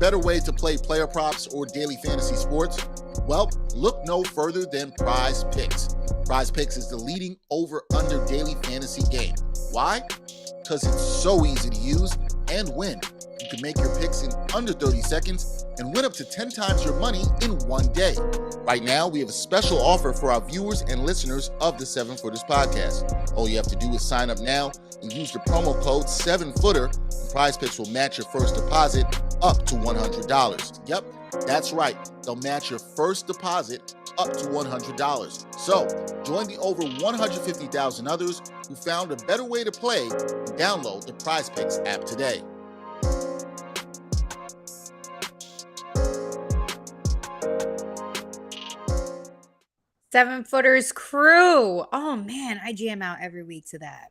better way to play player props or daily fantasy sports? Well, look no further than Prize Picks. Prize Picks is the leading over-under daily fantasy game. Why? Because it's so easy to use and win. You can make your picks in under 30 seconds and win up to 10 times your money in one day. Right now, we have a special offer for our viewers and listeners of the 7-Footers podcast. All you have to do is sign up now and use the promo code 7Footer, and Prize Picks will match your first deposit up to $100. Yep, that's right. They'll match your first deposit up to $100. So, join the over 150,000 others who found a better way to play and download the Prize Picks app today. Seven Footers crew. Oh man, I jam out every week to that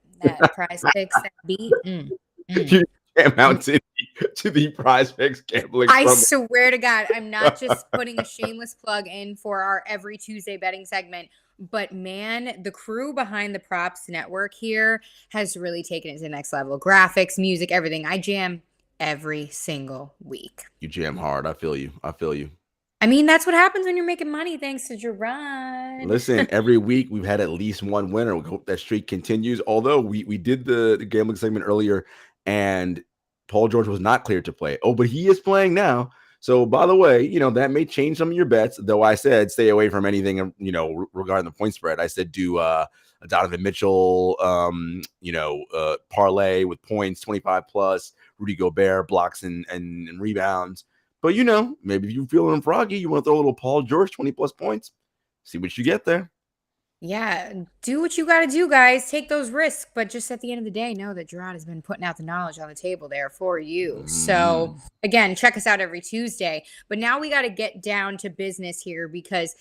Prize Picks, that beat. You jam out to the Prize Picks gambling. I swear to God, I'm not just putting a shameless plug in for our every Tuesday betting segment, but man, the crew behind the Props Network here has really taken it to the next level. Graphics, music, everything. I jam every single week. You jam hard. I feel you. I mean, that's what happens when you're making money, thanks to Jarod. Listen, every week we've had at least one winner. We hope that streak continues. Although we did the gambling segment earlier, and Paul George was not cleared to play. Oh, but he is playing now. So, by the way, that may change some of your bets. Though I said stay away from anything, regarding the point spread. I said do a Donovan Mitchell, parlay with points, 25 plus, Rudy Gobert blocks and rebounds. But, maybe if you're feeling froggy, you want to throw a little Paul George, 20-plus points. See what you get there. Yeah, do what you got to do, guys. Take those risks. But just at the end of the day, know that Jarod has been putting out the knowledge on the table there for you. So, again, check us out every Tuesday. But now we got to get down to business here because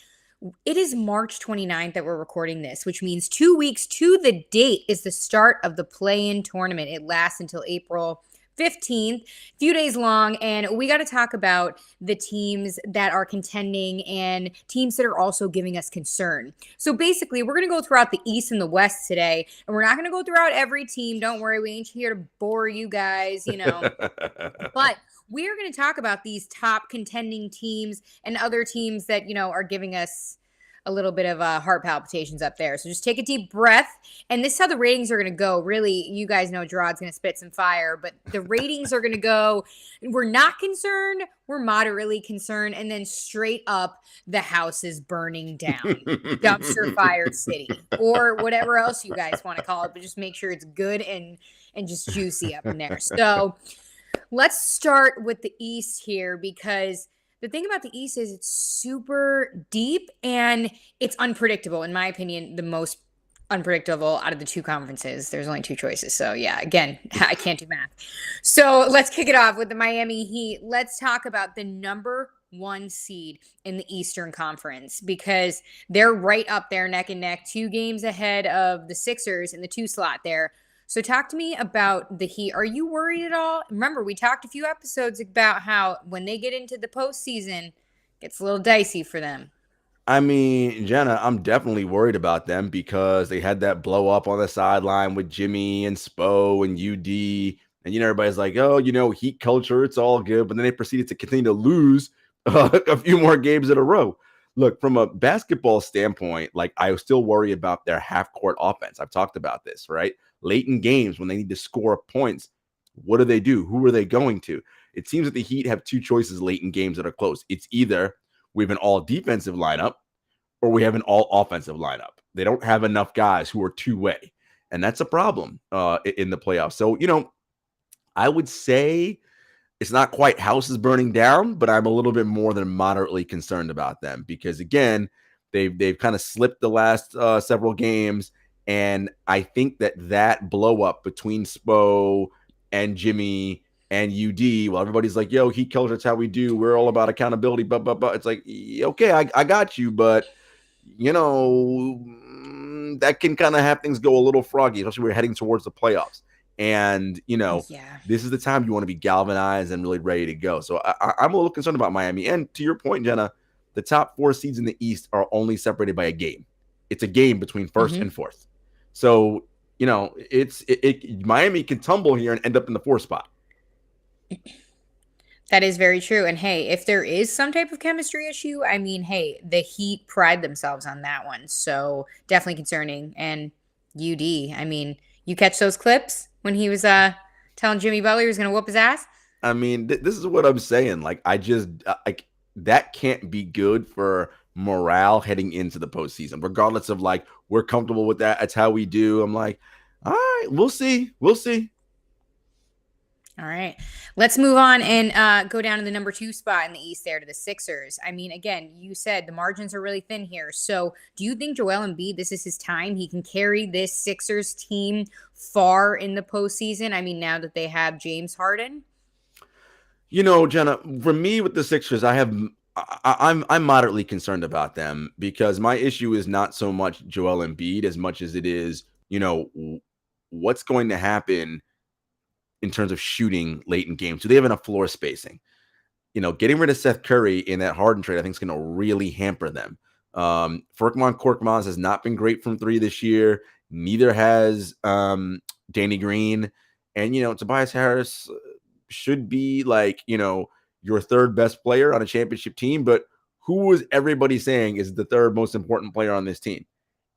it is March 29th that we're recording this, which means 2 weeks to the date is the start of the play-in tournament. It lasts until April 15th, few days long, and we got to talk about the teams that are contending and teams that are also giving us concern. So basically, we're going to go throughout the East and the West today, and we're not going to go throughout every team. Don't worry, we ain't here to bore you guys, But we are going to talk about these top contending teams and other teams that, are giving us a little bit of heart palpitations up there. So just take a deep breath. And this is how the ratings are going to go. Really, you guys know Jarod's going to spit some fire, but the ratings are going to go. We're not concerned. We're moderately concerned. And then straight up, the house is burning down. Dumpster fire city or whatever else you guys want to call it. But just make sure it's good and just juicy up in there. So let's start with the East here because the thing about the East is it's super deep and it's unpredictable. In my opinion, the most unpredictable out of the two conferences. There's only two choices. So yeah, again, I can't do math. So let's kick it off with the Miami Heat. Let's talk about the number one seed in the Eastern Conference because they're right up there neck and neck, 2 games ahead of the Sixers in the 2 slot there. So talk to me about the Heat. Are you worried at all? Remember, we talked a few episodes about how when they get into the postseason, it gets a little dicey for them. I mean, Jenna, I'm definitely worried about them because they had that blow up on the sideline with Jimmy and Spo and UD. And, everybody's like, oh, Heat culture, it's all good. But then they proceeded to continue to lose a few more games in a row. Look, from a basketball standpoint, I still worry about their half-court offense. I've talked about this, right? Late in games when they need to score points, what do? Who are they going to? It seems that the Heat have 2 choices late in games that are close. It's either we have an all-defensive lineup or we have an all-offensive lineup. They don't have enough guys who are two-way, and that's a problem in the playoffs. So, I would say it's not quite houses burning down, but I'm a little bit more than moderately concerned about them because, again, they've kind of slipped the last several games, and I think that blow up between Spo and Jimmy and UD, while everybody's like, yo, Heat culture, that's how we do. We're all about accountability, but it's like, okay, I got you, but, that can kind of have things go a little froggy, especially when we're heading towards the playoffs. And, This is the time you want to be galvanized and really ready to go. So I'm a little concerned about Miami. And to your point, Jenna, the top 4 seeds in the East are only separated by a game. It's a game between first and fourth. So, Miami can tumble here and end up in the 4th spot. That is very true. And hey, if there is some type of chemistry issue, I mean, hey, the Heat pride themselves on that one. So definitely concerning. And UD, I mean, you catch those clips when he was telling Jimmy Butler he was going to whoop his ass? I mean, this is what I'm saying. Like, I just like that can't be good for morale heading into the postseason, regardless of like we're comfortable with that. That's how we do. I'm like, all right, we'll see. We'll see. All right. Let's move on and go down to the number 2 spot in the East there to the Sixers. I mean, again, you said the margins are really thin here. So do you think Joel Embiid, this is his time? He can carry this Sixers team far in the postseason? I mean, now that they have James Harden? You know, Jenna, for me with the Sixers, I'm moderately concerned about them because my issue is not so much Joel Embiid as much as it is, what's going to happen in terms of shooting late in games. Do they have enough floor spacing? Getting rid of Seth Curry in that Harden trade, I think is going to really hamper them. Furkan Korkmaz has not been great from 3 this year. Neither has Danny Green. And, Tobias Harris should be like, your third best player on a championship team. But who was everybody saying is the third most important player on this team?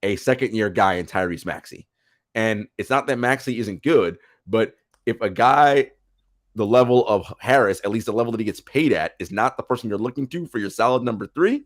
A second-year guy in Tyrese Maxey. And it's not that Maxey isn't good, but if a guy the level of Harris, at least the level that he gets paid at, is not the person you're looking to for your solid number 3,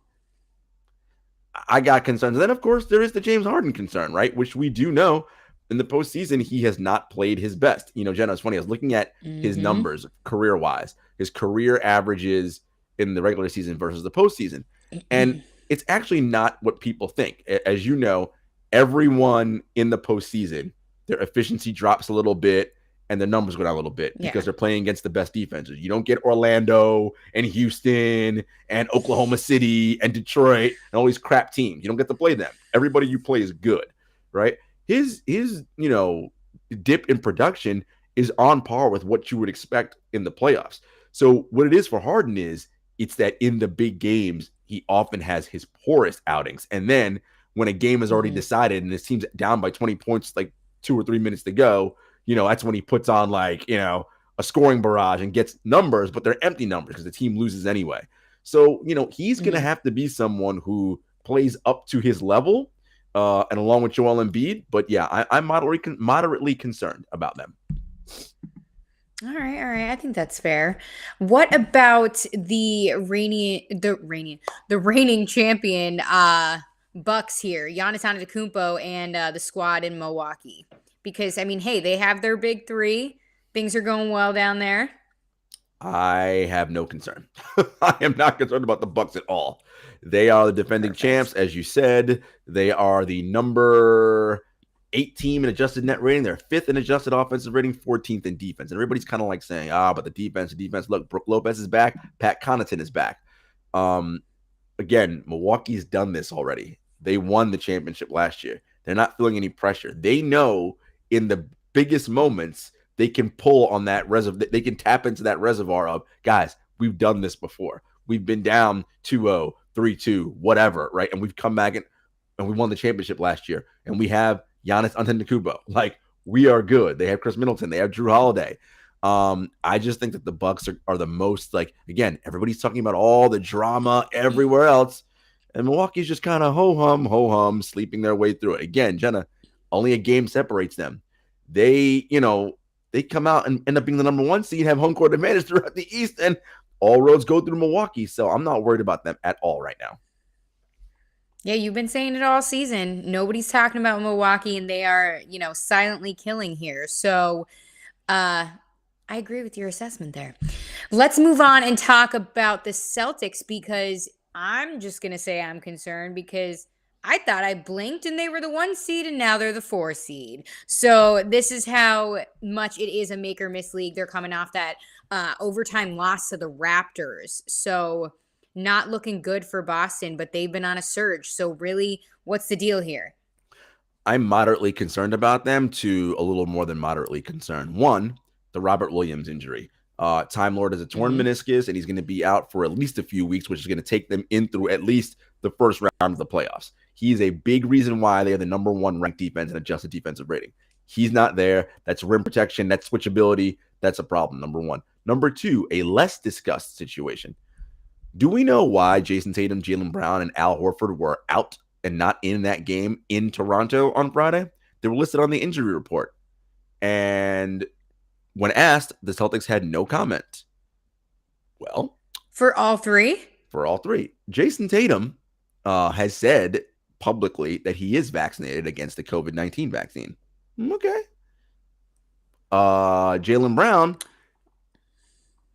I got concerns. And then, of course, there is the James Harden concern, right? Which we do know in the postseason, he has not played his best. Jenna, it's funny. I was looking at his numbers career-wise, his career averages in the regular season versus the postseason. And it's actually not what people think. As you know, everyone in the postseason, their efficiency drops a little bit and their numbers go down a little bit because they're playing against the best defenses. You don't get Orlando and Houston and Oklahoma City and Detroit and all these crap teams. You don't get to play them. Everybody you play is good, right? His dip in production is on par with what you would expect in the playoffs. So what it is for Harden is it's that in the big games, he often has his poorest outings. And then when a game is already decided and his team's down by 20 points, like 2 or 3 minutes to go, that's when he puts on like, a scoring barrage and gets numbers, but they're empty numbers because the team loses anyway. So, he's going to have to be someone who plays up to his level and along with Joel Embiid. But yeah, I'm moderately concerned about them. All right. I think that's fair. What about the reigning champion Bucks here, Giannis Antetokounmpo and the squad in Milwaukee? Because, I mean, hey, they have their big 3. Things are going well down there. I have no concern. I am not concerned about the Bucks at all. They are the defending champs, as you said. They are the number 8 team in adjusted net rating. They're 5th in adjusted offensive rating, 14th in defense. And everybody's kind of like saying, but the defense. Look, Brook Lopez is back. Pat Connaughton is back. Again, Milwaukee's done this already. They won the championship last year. They're not feeling any pressure. They know in the biggest moments, they can pull on that reservoir. They can tap into that reservoir of, guys, we've done this before. We've been down 2-0, 3-2, whatever, right? And we've come back and we won the championship last year. And we have Giannis Antetokounmpo. Like, we are good. They have Chris Middleton. They have Drew Holiday. I just think that the Bucks are the most, like, again, everybody's talking about all the drama everywhere else. And Milwaukee's just kind of ho-hum, sleeping their way through it. Again, Jenna, only a game separates them. They come out and end up being the number 1 seed, have home court advantage throughout the East, and all roads go through Milwaukee. So I'm not worried about them at all right now. Yeah, you've been saying it all season. Nobody's talking about Milwaukee, and they are, silently killing here. So I agree with your assessment there. Let's move on and talk about the Celtics, because I'm just going to say I'm concerned because I thought I blinked and they were the 1 seed and now they're the 4 seed. So this is how much it is a make or miss league. They're coming off that overtime loss to the Raptors. So not looking good for Boston, but they've been on a surge. So really, what's the deal here? I'm moderately concerned about them to a little more than moderately concerned. 1, the Robert Williams injury. Time Lord has a torn meniscus, and he's going to be out for at least a few weeks, which is going to take them in through at least the first round of the playoffs. He's a big reason why they are the number 1 ranked defense and adjusted defensive rating. He's not there. That's rim protection. That's switchability. That's a problem, number one. Number two, a less discussed situation. Do we know why Jason Tatum, Jaylen Brown, and Al Horford were out and not in that game in Toronto on Friday? They were listed on the injury report. And when asked, the Celtics had no comment. Well, for all three? For all three. Jason Tatum has said publicly that he is vaccinated against the COVID-19 vaccine. Okay. Jaylen Brown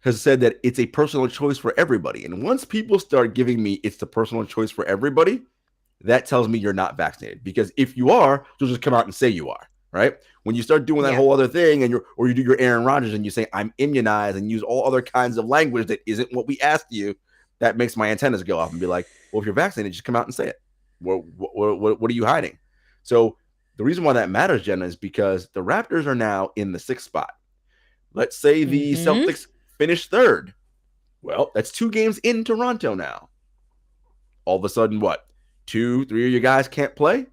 has said that it's a personal choice for everybody. And once people start giving me it's the personal choice for everybody, that tells me you're not vaccinated. Because if you are, you'll just come out and say you are, right? When you start doing that whole other thing and you do your Aaron Rodgers and you say I'm immunized and use all other kinds of language that isn't what we asked you, that makes my antennas go off and be like, well, if you're vaccinated, just come out and say it. What are you hiding? So the reason why that matters, Jenna, is because the Raptors are now in the 6th spot. Let's say the Celtics finish 3rd. Well, that's 2 games in Toronto now. All of a sudden, what? 2, 3 of you guys can't play?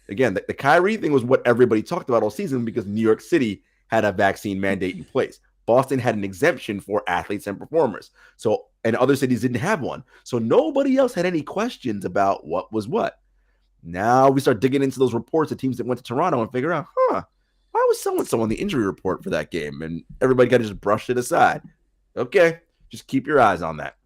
Again, the Kyrie thing was what everybody talked about all season because New York City had a vaccine mandate in place. Boston had an exemption for athletes and performers. So, and other cities didn't have one. So nobody else had any questions about what was what. Now we start digging into those reports of teams that went to Toronto and figure out, why was so-and-so on the injury report for that game? And everybody kind of just brushed it aside. Okay, just keep your eyes on that.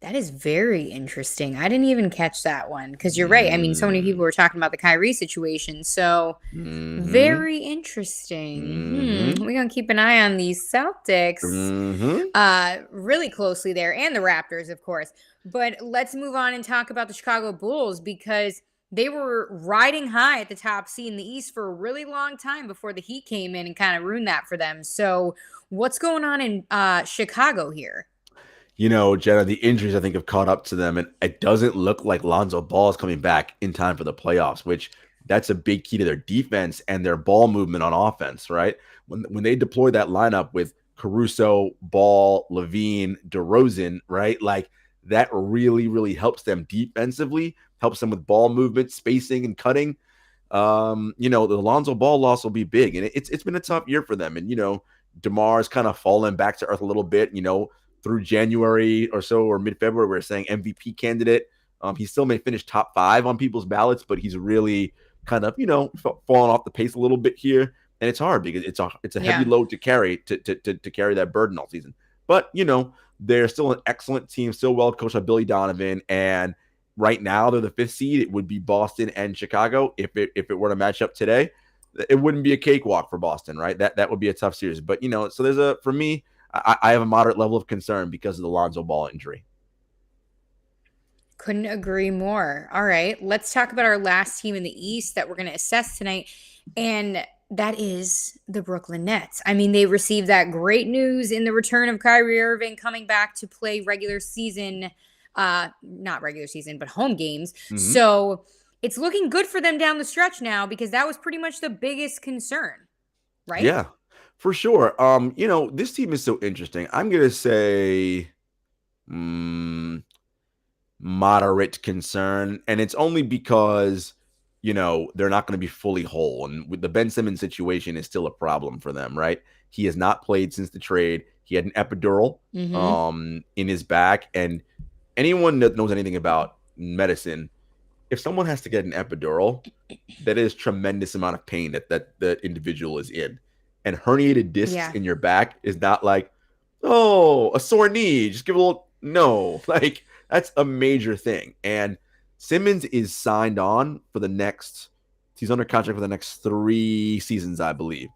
That is very interesting. I didn't even catch that one because you're right. I mean, so many people were talking about the Kyrie situation. So very interesting. We're going to keep an eye on these Celtics really closely there, and the Raptors, of course. But let's move on and talk about the Chicago Bulls because they were riding high at the top seed in the East for a really long time before the Heat came in and kind of ruined that for them. So what's going on in Chicago here? You know, Jenna, the injuries I think have caught up to them, and it doesn't look like Lonzo Ball is coming back in time for the playoffs, which that's a big key to their defense and their ball movement on offense, right? When they deploy that lineup with Caruso, Ball, Levine, DeRozan, right? Like that really, really helps them defensively, helps them with ball movement, spacing, and cutting. The Lonzo Ball loss will be big, and it's been a tough year for them. And DeMar's kind of fallen back to earth a little bit, through January or so, or mid-February, we're saying MVP candidate. He still may finish top 5 on people's ballots, but he's really kind of, falling off the pace a little bit here. And it's hard because it's a heavy load to carry to carry that burden all season. But, they're still an excellent team, still well coached by Billy Donovan. And right now they're the 5th seed. It would be Boston and Chicago. If it were to match up today, it wouldn't be a cakewalk for Boston, right? That would be a tough series. But, so for me, I have a moderate level of concern because of the Lonzo Ball injury. Couldn't agree more. All right, let's talk about our last team in the East that we're going to assess tonight, and that is the Brooklyn Nets. I mean, they received that great news in the return of Kyrie Irving coming back to play regular season, not regular season, but home games. So it's looking good for them down the stretch now because that was pretty much the biggest concern, right? Yeah. For sure. This team is so interesting. I'm going to say moderate concern. And it's only because, they're not going to be fully whole. And with the Ben Simmons situation is still a problem for them, right? He has not played since the trade. He had an epidural in his back. And anyone that knows anything about medicine, if someone has to get an epidural, that is tremendous amount of pain that the individual is in. And herniated discs in your back is not like, a sore knee. Just give it a little. No, like that's a major thing. And Simmons is signed on for he's under contract for the next 3 seasons, I believe.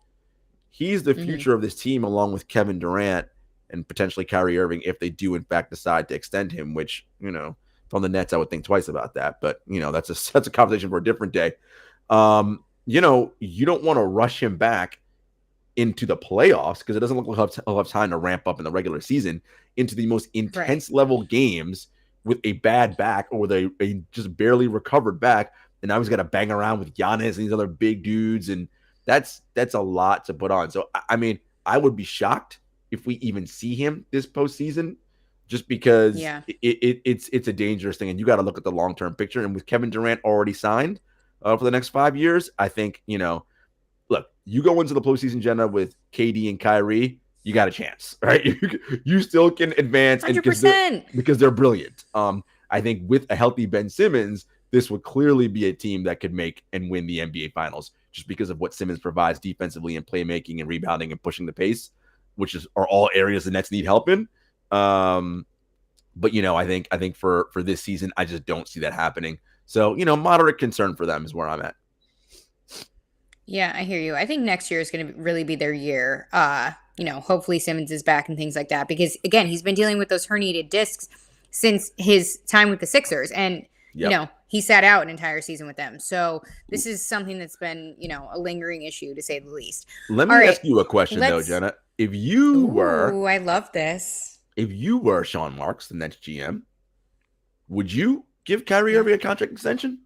He's the future of this team along with Kevin Durant and potentially Kyrie Irving if they do in fact decide to extend him, which, from the Nets, I would think twice about that. But, that's a conversation for a different day. You don't want to rush him back into the playoffs because it doesn't look like he'll have time to ramp up in the regular season into the most intense level games with a bad back or with a just barely recovered back. And now he's got to bang around with Giannis and these other big dudes. And that's a lot to put on. So, I mean, I would be shocked if we even see him this postseason just because it's a dangerous thing. And you got to look at the long-term picture. And with Kevin Durant already signed for the next 5 years, I think, look, you go into the postseason, Jenna, with KD and Kyrie, you got a chance, right? You still can advance, and 100%. because they're brilliant. I think with a healthy Ben Simmons, this would clearly be a team that could make and win the NBA Finals just because of what Simmons provides defensively and playmaking and rebounding and pushing the pace, which are all areas the Nets need help in. But I think for this season, I just don't see that happening. So moderate concern for them is where I'm at. Yeah, I hear you. I think next year is going to really be their year. Hopefully Simmons is back and things like that, because again, he's been dealing with those herniated discs since his time with the Sixers, and he sat out an entire season with them. So this is something that's been a lingering issue, to say the least. Let me ask you a question though, Jenna. If you were, I love this. If you were Sean Marks, the Nets GM, would you give Kyrie Irving a contract extension?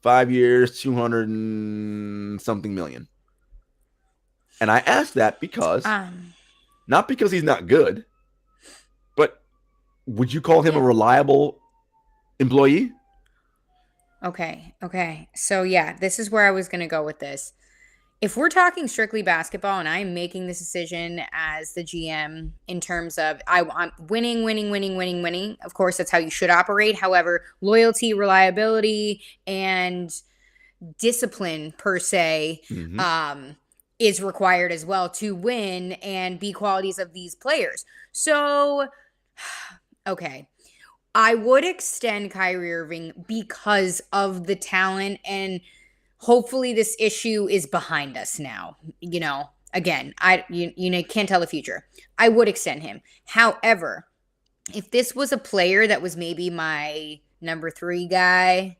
5 years, 200 and something million. And I ask that because, not because he's not good, but would you call him a reliable employee? Okay. So this is where I was going to go with this. If we're talking strictly basketball and I'm making this decision as the GM in terms of I'm winning, of course, that's how you should operate. However, loyalty, reliability, and discipline per se is required as well to win and be qualities of these players. So, okay. I would extend Kyrie Irving because of the talent, and hopefully this issue is behind us now. Again, you can't tell the future. I would extend him. However, if this was a player that was maybe my number 3 guy,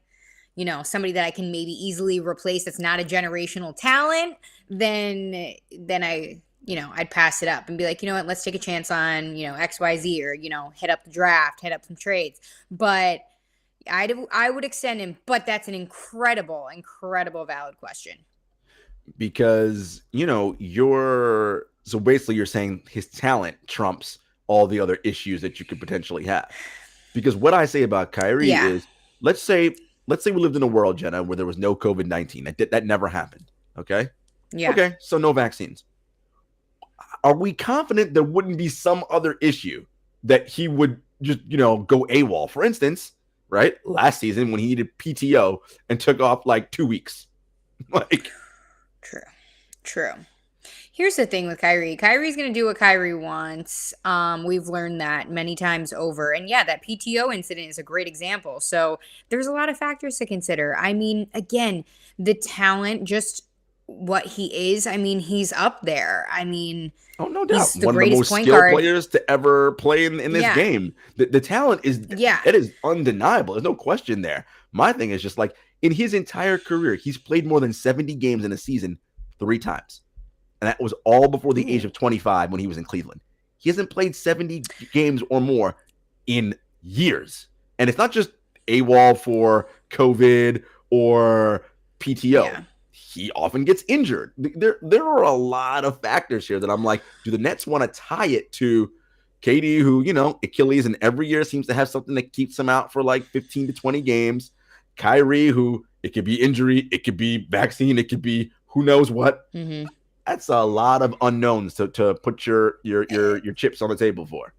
somebody that I can maybe easily replace that's not a generational talent, then I'd pass it up and be like, you know what, let's take a chance on, XYZ, or, hit up the draft, hit up some trades. But I would extend him, but that's an incredible valid question. Because, so basically you're saying his talent trumps all the other issues that you could potentially have. Because what I say about Kyrie is, let's say we lived in a world, Jenna, where there was no COVID-19. That never happened. Okay? Yeah. Okay, so no vaccines. Are we confident there wouldn't be some other issue that he would just, go AWOL? For instance, right? Last season when he needed PTO and took off like 2 weeks. True. Here's the thing with Kyrie. Kyrie's going to do what Kyrie wants. We've learned that many times over. And that PTO incident is a great example. So there's a lot of factors to consider. I mean, again, the talent, just what he is. I mean, he's up there. I mean, no doubt. He's the one of the most skilled players to ever play in this game. The talent is, it is undeniable. There's no question there. My thing is just like, in his entire career, he's played more than 70 games in a season 3 times. And that was all before the age of 25 when he was in Cleveland. He hasn't played 70 games or more in years. And it's not just AWOL for COVID or PTO. Yeah. He often gets injured. There are a lot of factors here that I'm like, do the Nets want to tie it to KD, who, Achilles, and every year seems to have something that keeps him out for like 15 to 20 games. Kyrie, who it could be injury, it could be vaccine, it could be who knows what. Mm-hmm. That's a lot of unknowns to put your chips on the table for.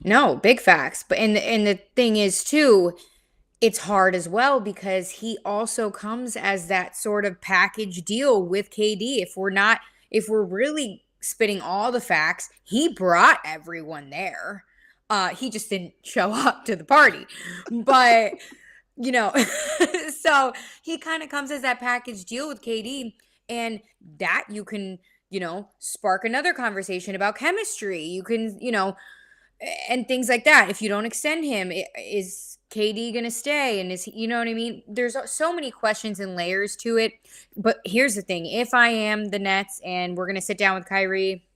No, big facts. But and the thing is too, it's hard as well because he also comes as that sort of package deal with KD. If we're really spitting all the facts, he brought everyone there. He just didn't show up to the party. But, so he kind of comes as that package deal with KD, and that you can, spark another conversation about chemistry. You can, and things like that. If you don't extend him, is KD going to stay? And is he, you know what I mean? There's so many questions and layers to it. But here's the thing. If I am the Nets and we're going to sit down with Kyrie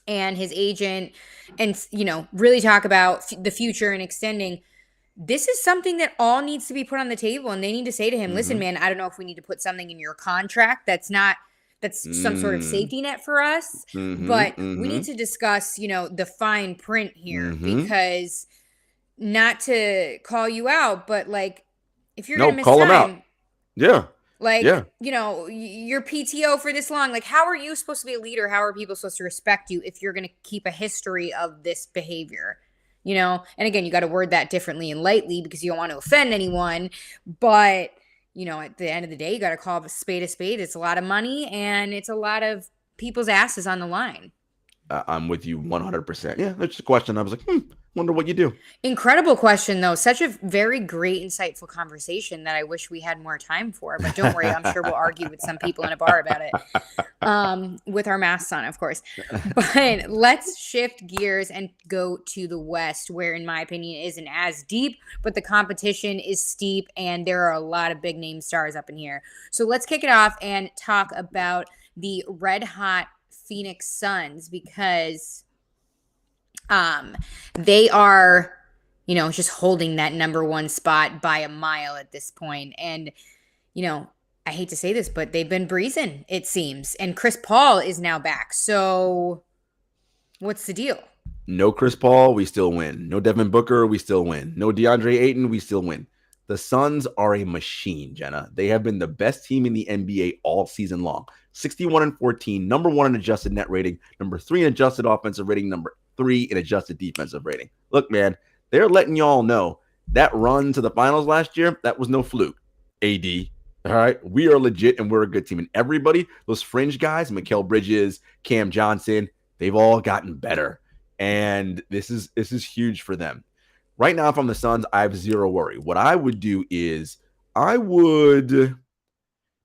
and his agent and, really talk about the future and extending, this is something that all needs to be put on the table. And they need to say to him, listen, man, I don't know if we need to put something in your contract that's some sort of safety net for us. But we need to discuss, the fine print here because not to call you out, but like if you're going to miss call time. him out. Yeah. Yeah. Your PTO for this long. Like, how are you supposed to be a leader? How are people supposed to respect you if you're going to keep a history of this behavior? And again, you got to word that differently and lightly because you don't want to offend anyone. But, at the end of the day, you got to call a spade a spade. It's a lot of money and it's a lot of people's asses on the line. I'm with you 100%. Yeah, that's just a question. I was like, wonder what you do. Incredible question, though. Such a very great, insightful conversation that I wish we had more time for. But don't worry, I'm sure we'll argue with some people in a bar about it, with our masks on, of course. But let's shift gears and go to the West, where, in my opinion, isn't as deep, but the competition is steep, and there are a lot of big-name stars up in here. So let's kick it off and talk about the red-hot Phoenix Suns, because they are, just holding that number one spot by a mile at this point. And, I hate to say this, but they've been breezing, it seems. And Chris Paul is now back. So what's the deal? No Chris Paul, we still win. No Devin Booker, we still win. No DeAndre Ayton, we still win. The Suns are a machine, Jenna. They have been the best team in the NBA all season long. 61-14, number 1 in adjusted net rating, number 3 in adjusted offensive rating, number 3 in adjusted defensive rating. Look, man, they're letting y'all know that run to the finals last year, that was no fluke. AD, all right? We are legit and we're a good team. And everybody, those fringe guys, Mikal Bridges, Cam Johnson, they've all gotten better. And this is huge for them. Right now, if I'm the Suns, I have zero worry. What I would do is I would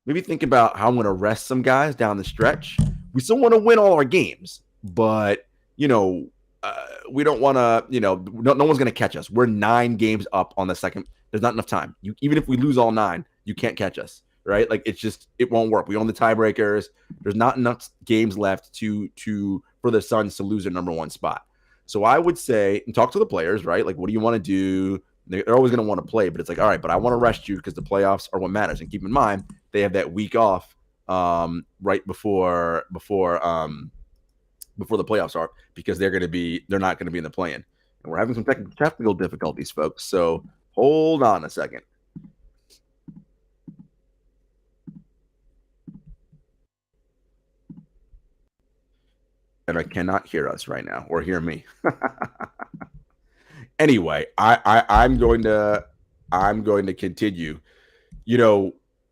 maybe think about how I'm going to rest some guys down the stretch. We still want to win all our games, but, we don't want to, no one's going to catch us. We're 9 games up on the second. There's not enough time. Even if we lose all 9, you can't catch us, right? Like, it won't work. We own the tiebreakers. There's not enough games left for the Suns to lose their number 1 spot. So I would say, and talk to the players, right? Like, what do you want to do? They're always going to want to play, but it's like, all right, but I want to rest you because the playoffs are what matters. And keep in mind, they have that week off right before the playoffs are, because they're not going to be in the play-in. And we're having some technical difficulties, folks. So hold on a second. And I cannot hear us right now or hear me. Anyway, I'm going to continue.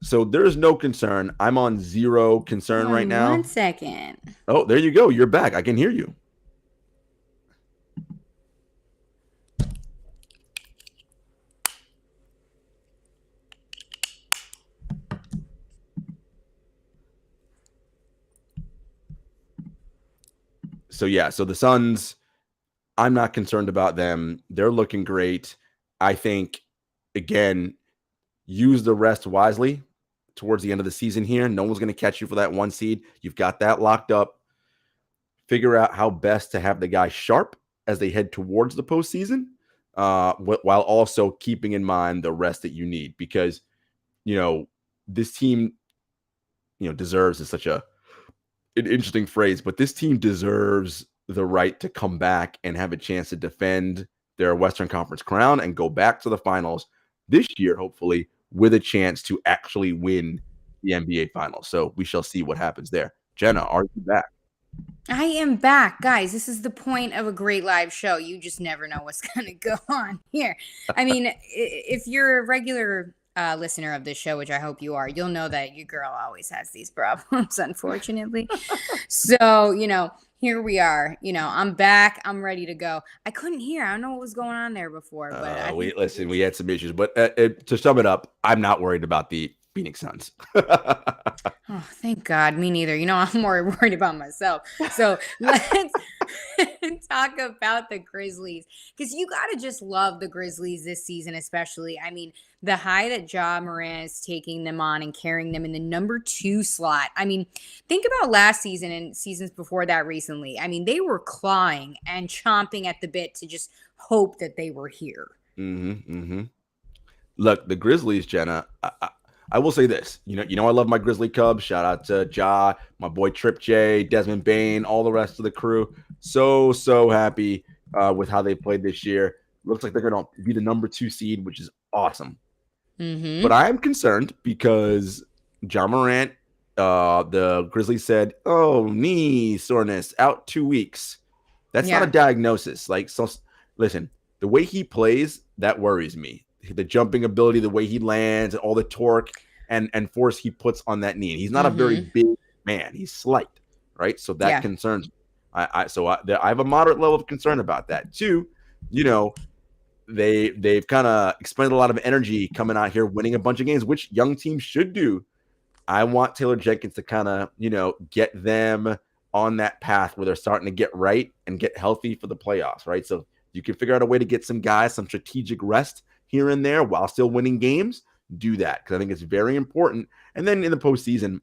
So there's no concern. I'm on zero concern right now. 1 second. Oh, there you go. You're back. I can hear you. So the Suns, I'm not concerned about them. They're looking great. I think, again, use the rest wisely towards the end of the season here. No one's going to catch you for that 1 seed. You've got that locked up. Figure out how best to have the guys sharp as they head towards the postseason, while also keeping in mind the rest that you need, because, this team, deserves is such an interesting phrase, but this team deserves the right to come back and have a chance to defend their Western Conference crown and go back to the finals this year, hopefully, with a chance to actually win the NBA finals. So we shall see what happens there. Jenna, are you back? I am back, guys. This is the point of a great live show. You just never know what's going to go on here. I mean, if you're a regular listener of this show, which I hope you are, you'll know that your girl always has these problems, unfortunately. So, here we are. I'm back. I'm ready to go. I couldn't hear. I don't know what was going on there before. But we had some issues. But to sum it up, I'm not worried about the Phoenix Suns. Oh, thank God. Me neither. I'm more worried about myself. So let's talk about the Grizzlies, because you got to just love the Grizzlies this season, especially. I mean, the high that Ja Morant is taking them on and carrying them in the number 2 slot. I mean, think about last season and seasons before that recently. I mean, they were clawing and chomping at the bit to just hope that they were here. Look, the Grizzlies, Jenna, I will say this. I love my Grizzly Cubs. Shout out to Ja, my boy Trip J, Desmond Bain, all the rest of the crew. So happy with how they played this year. Looks like they're going to be the number 2 seed, which is awesome. But I am concerned because Ja Morant, the Grizzlies said, "Oh, knee soreness, out 2 weeks." That's not a Yeah. diagnosis. Like, so listen, the way he plays, that worries me. The jumping ability, the way he lands, and all the torque and force he puts on that knee. And he's not a very Mm-hmm. big man. He's slight, right? So that Yeah. concerns me. I have a moderate level of concern about that. Two, you know, they've kind of expended a lot of energy coming out here winning a bunch of games, which young teams should do. I want Taylor Jenkins to kind of, get them on that path where they're starting to get right and get healthy for the playoffs, right? So you can figure out a way to get some guys some strategic rest here and there while still winning games. Do that because I think it's very important. And then in the postseason,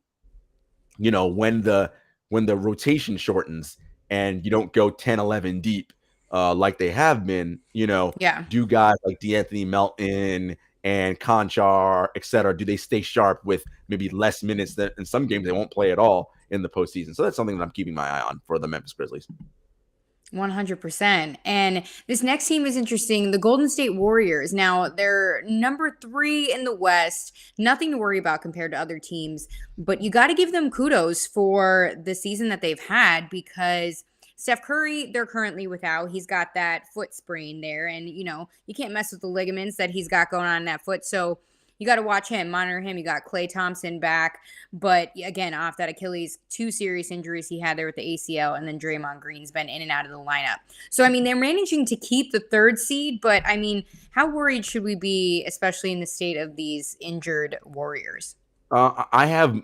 when the rotation shortens and you don't go 10, 11 deep like they have been, Yeah. do guys like DeAnthony Melton and Conchar, et cetera, do they stay sharp with maybe less minutes than in some games they won't play at all in the postseason? So that's something that I'm keeping my eye on for the Memphis Grizzlies. 100%. And this next team is interesting. The Golden State Warriors. Now, they're number 3 in the West. Nothing to worry about compared to other teams. But you got to give them kudos for the season that they've had because Steph Curry, they're currently without. He's got that foot sprain there. And, you can't mess with the ligaments that he's got going on in that foot. So you got to watch him, monitor him. You got Klay Thompson back. But again, off that Achilles, 2 serious injuries he had there with the ACL. And then Draymond Green's been in and out of the lineup. So, they're managing to keep the 3rd seed. But, how worried should we be, especially in the state of these injured Warriors? I have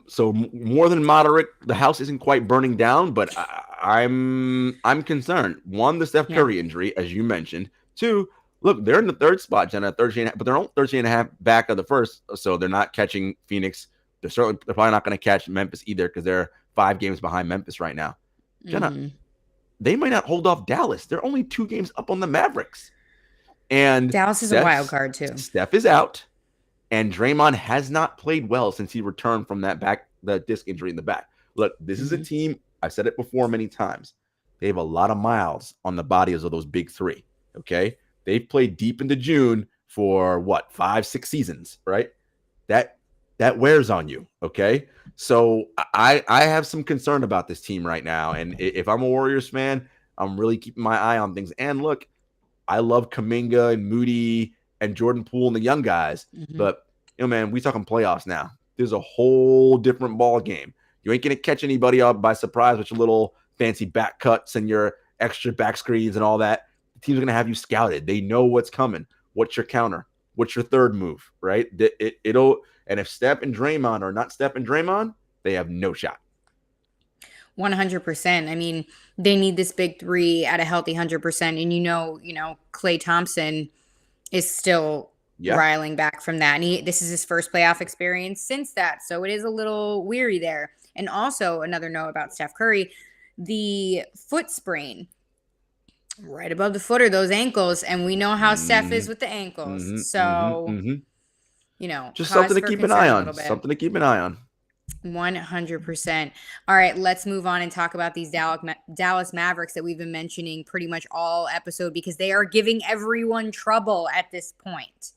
more than moderate. The house isn't quite burning down, but I'm concerned. One, the Steph Curry injury, as you mentioned. Two, look, they're in the 3rd spot, Jenna, 13, but they're only 13 and a half back of the 1st, so they're not catching Phoenix. They're probably not going to catch Memphis either because they're 5 games behind Memphis right now. Jenna, they might not hold off Dallas. They're only 2 games up on the Mavericks, and Dallas is a wild card too. Steph is out. And Draymond has not played well since he returned from the disc injury in the back. Look, this is a team, I've said it before many times. They have a lot of miles on the bodies of those big 3, okay? They've played deep into June for, 5, 6 seasons, right? That wears on you, okay? So I have some concern about this team right now. And if I'm a Warriors fan, I'm really keeping my eye on things. And look, I love Kuminga and Moody and Jordan Poole and the young guys. But, man, we talking playoffs now. There's a whole different ball game. You ain't going to catch anybody up by surprise with your little fancy back cuts and your extra back screens and all that. The team's going to have you scouted. They know what's coming. What's your counter? What's your 3rd move, right? And if Steph and Draymond are not Steph and Draymond, they have no shot. 100%. They need this big 3 at a healthy 100%. And Klay Thompson is still riling back from that. And this is his first playoff experience since that. So it is a little weary there. And also another note about Steph Curry, the foot sprain right above the foot are those ankles. And we know how Steph is with the ankles. Just something to keep an eye on. Something to keep an eye on. 100%. All right, let's move on and talk about these Dallas Mavericks that we've been mentioning pretty much all episode because they are giving everyone trouble at this point.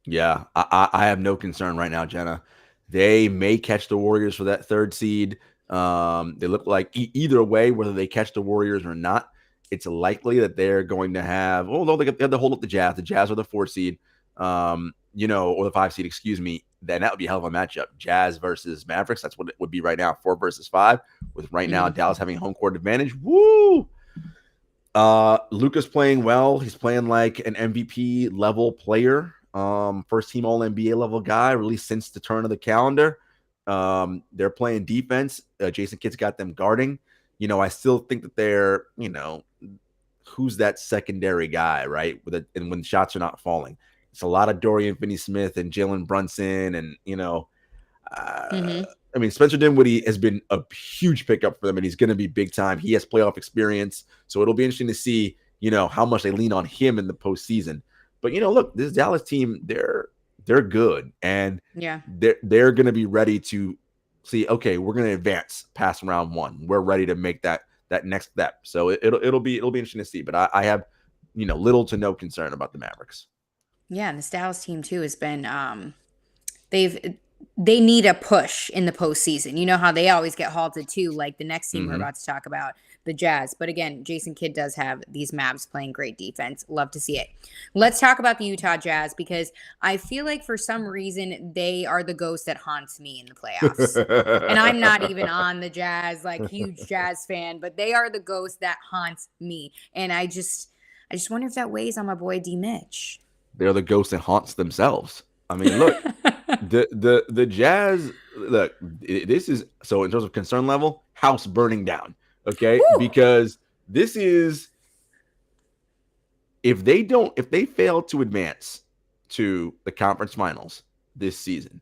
Yeah, I have no concern right now, Jenna. They may catch the Warriors for that 3rd seed. They look like either way, whether they catch the Warriors or not, it's likely that they're going to have, although they have to hold up the Jazz. The Jazz are the 4th seed, or the 5 seed, excuse me. Then that would be a hell of a matchup. Jazz versus Mavericks. That's what it would be right now. 4 versus 5. With right now Dallas having home court advantage. Woo! Luka's playing well. He's playing like an MVP level player. First team All NBA level guy, really since the turn of the calendar. They're playing defense. Jason Kidd's got them guarding. I still think that they're, who's that secondary guy, right? And when shots are not falling. It's a lot of Dorian Finney-Smith and Jalen Brunson and, Spencer Dinwiddie has been a huge pickup for them, and he's going to be big time. He has playoff experience, so it'll be interesting to see, how much they lean on him in the postseason. But, look, this Dallas team, they're good, and they're going to be ready to see, okay, we're going to advance past round 1. We're ready to make that next step. So it'll be interesting to see. But I have, little to no concern about the Mavericks. Yeah, and this Dallas team too has been they've they need a push in the postseason. You know how they always get halted too, like the next team we're Mhm. about to talk about, the Jazz. But again, Jason Kidd does have these Mavs playing great defense. Love to see it. Let's talk about the Utah Jazz because I feel like for some reason they are the ghost that haunts me in the playoffs. And I'm not even on the Jazz, like huge Jazz fan, but they are the ghost that haunts me. And I just wonder if that weighs on my boy D Mitch. They're the ghost that haunts themselves. I mean, look, the Jazz, look, this is, so in terms of concern level, house burning down, okay? Whew. Because this is, if they fail to advance to the conference finals this season,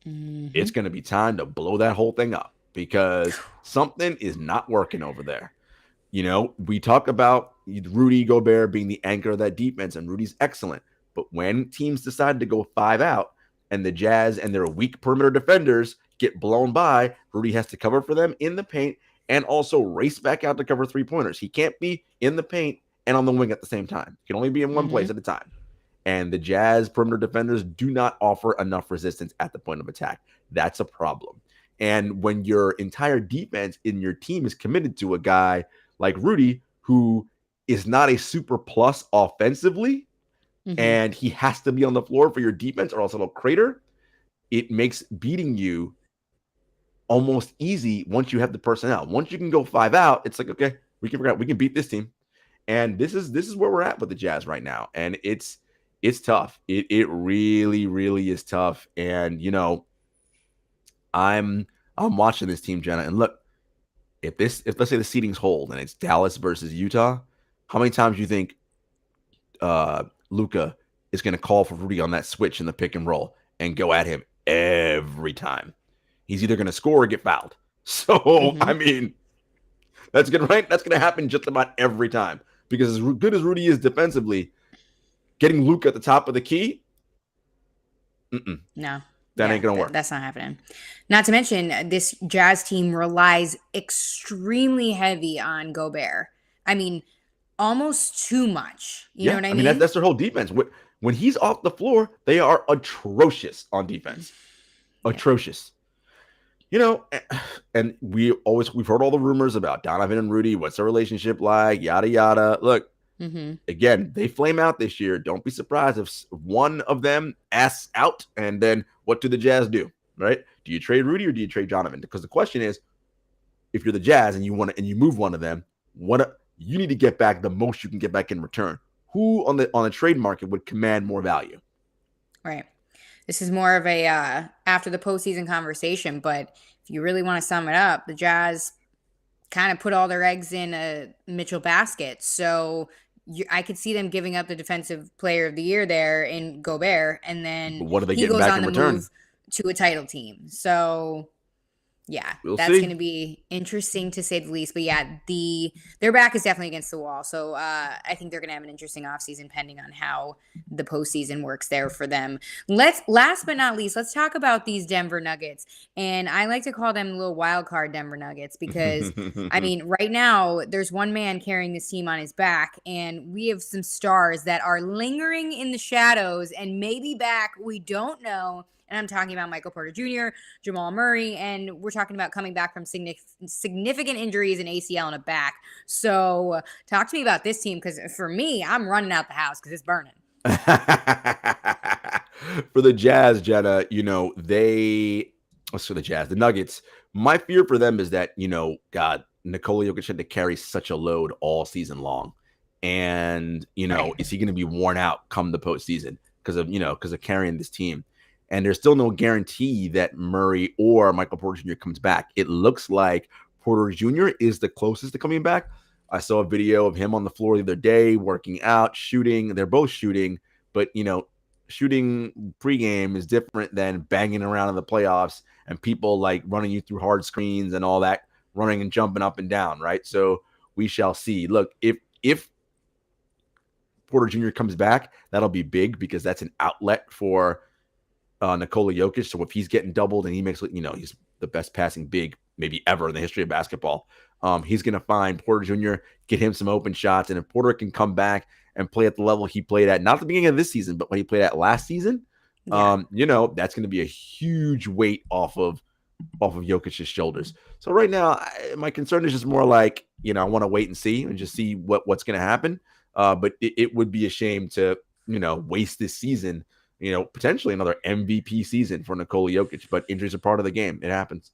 it's going to be time to blow that whole thing up because something is not working over there. You know, we talk about Rudy Gobert being the anchor of that defense, and Rudy's excellent. But when teams decide to go 5 out and the Jazz and their weak perimeter defenders get blown by, Rudy has to cover for them in the paint and also race back out to cover 3-pointers. He can't be in the paint and on the wing at the same time. He can only be in one place at a time. And the Jazz perimeter defenders do not offer enough resistance at the point of attack. That's a problem. And when your entire defense in your team is committed to a guy like Rudy, who is not a super plus offensively, and he has to be on the floor for your defense or else it'll crater, it makes beating you almost easy once you have the personnel. Once you can go 5 out, it's like, okay, we can beat this team. And this is where we're at with the Jazz right now. And it's tough. It really, really is tough. And, you know, I'm watching this team, Jenna, and look, if let's say the seedings hold and it's Dallas versus Utah, how many times do you think Luka is going to call for Rudy on that switch in the pick and roll and go at him every time? He's either going to score or get fouled. So, I mean, that's good, right? That's going to happen just about every time because as good as Rudy is defensively, getting Luka at the top of the key, no. That ain't going to work. That's not happening. Not to mention, this Jazz team relies extremely heavy on Gobert. I mean, almost too much. You know what I mean? That's their whole defense. When he's off the floor, they are atrocious on defense. Atrocious. You know, and we've heard all the rumors about Donovan and Rudy. What's their relationship like? Yada, yada. Look, again, they flame out this year. Don't be surprised if one of them asks out, and then what do the Jazz do, right? Do you trade Rudy or do you trade Donovan? Because the question is, if you're the Jazz and you move one of them, you need to get back the most you can get back in return. Who on the trade market would command more value? Right. This is more of a after the postseason conversation, but if you really want to sum it up, the Jazz kind of put all their eggs in a Mitchell basket. So I could see them giving up the defensive player of the year there in Gobert, and then But what are they he getting goes back on in the return? move to a title team. So yeah, We'll that's see. going to be interesting to say the least. But yeah, their back is definitely against the wall. So I think they're going to have an interesting offseason pending on how the postseason works there for them. Last but not least, let's talk about these Denver Nuggets. And I like to call them little wild card Denver Nuggets because, I mean, right now there's one man carrying this team on his back, and we have some stars that are lingering in the shadows and maybe back. We don't know. And I'm talking about Michael Porter Jr., Jamal Murray, and we're talking about coming back from significant injuries in ACL and a back. So talk to me about this team, because for me, I'm running out the house because it's burning. For the Jazz, Jenna, you know, the Nuggets, my fear for them is that, you know, God, Nikola Jokic had to carry such a load all season long. And, you know, Is he going to be worn out come the postseason because of carrying this team? And there's still no guarantee that Murray or Michael Porter Jr. comes back. It looks like Porter Jr. is the closest to coming back. I saw a video of him on the floor the other day, working out, shooting. They're both shooting, but, you know, shooting pregame is different than banging around in the playoffs and people like running you through hard screens and all that, running and jumping up and down, right? So we shall see. Look, if Porter Jr. comes back, that'll be big because that's an outlet for Nikola Jokic. So if he's getting doubled and he makes, you know, he's the best passing big maybe ever in the history of basketball, he's going to find Porter Jr., get him some open shots. And if Porter can come back and play at the level he played at, not at the beginning of this season, but when he played at last season, Yeah. That's going to be a huge weight off of Jokic's shoulders. So right now, my concern is just more like, I want to wait and see and just see what's going to happen. But it would be a shame to, waste this season, potentially another MVP season for Nikola Jokic. But injuries are part of the game. It happens.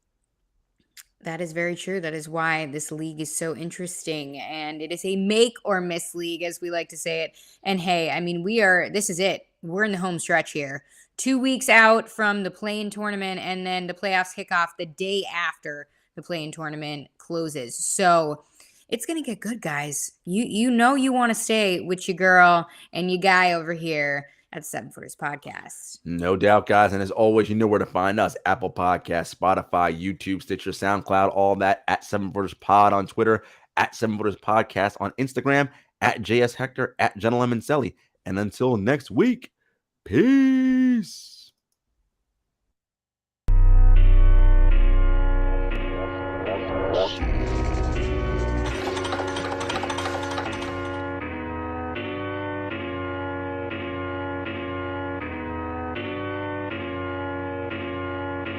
That is very true. That is why this league is so interesting. And it is a make or miss league, as we like to say it. And hey, I mean, this is it. We're in the home stretch here. 2 weeks out from the play-in tournament, and then the playoffs kick off the day after the play-in tournament closes. So it's going to get good, guys. You want to stay with your girl and your guy over here at 7 Footers Podcast. No doubt, guys. And as always, you know where to find us. Apple Podcasts, Spotify, YouTube, Stitcher, SoundCloud, all that at 7 Footers Pod on Twitter, at 7 Footers Podcast on Instagram, at JS Hector, at Gentleman Selly. And until next week, peace.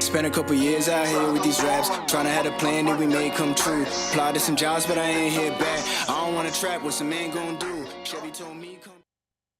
Spent a couple years out here with these raps, trying to have a plan that we made come true. Applied to some jobs, but I ain't hit back. I don't want to trap, what some man gonna do? Chevy told me come